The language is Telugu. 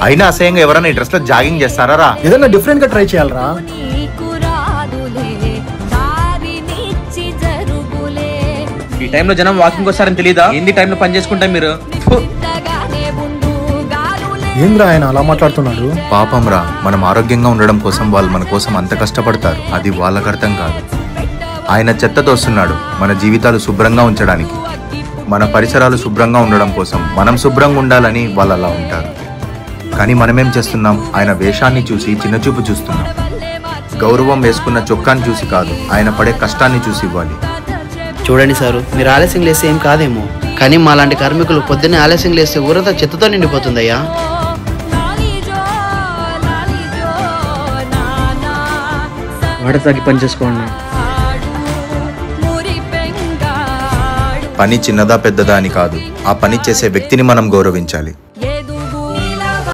అయినా అసహ్యంగా ఎవరైనా ఈ డ్రెస్ లో జాగింగ్ చేస్తారా? ఏదైనా డిఫరెంట్ గా ట్రై చేయాలరా. ఈ టైంలో జనం వాకింగ్ వస్తారని తెలీదా? ఏంది టైంలో పని చేసుకుంటాం మీరు? ఏంద్రా ఆయన అలా మాట్లాడుతున్నాడు? పాపం రా, మనం ఆరోగ్యంగా ఉండడం కోసం వాళ్ళు మన కోసం అంత కష్టపడతారు. అది వాళ్ళకి అర్థం కాదు. ఆయన చెత్త తోస్తున్నాడు మన జీవితాలు శుభ్రంగా ఉంచడానికి. మన పరిసరాలు శుభ్రంగా ఉండడం కోసం మనం శుభ్రంగా ఉండాలని వాళ్ళు అలా ఉంటారు. కానీ మనమేం చేస్తున్నాం? ఆయన వేషాన్ని చూసి చిన్నచూపు చూస్తున్నాం. గౌరవం వేసుకున్న చొక్కాని చూసి కాదు, ఆయన పడే కష్టాన్ని చూసి ఇవ్వాలి. చూడండి సారు, మీరు ఆలస్యం లేస్తే ఏం కాదేమో, కానీ మాలాంటి కార్మికులు పొద్దున్నే ఆలస్యం లేస్తే ఊరంతా చెత్తతో నిండిపోతుందయ్యా. వాడ తాగి పని చేసుకోండి. పని చిన్నదా పెద్దదా అని కాదు, ఆ పని చేసే వ్యక్తిని మనం గౌరవించాలి.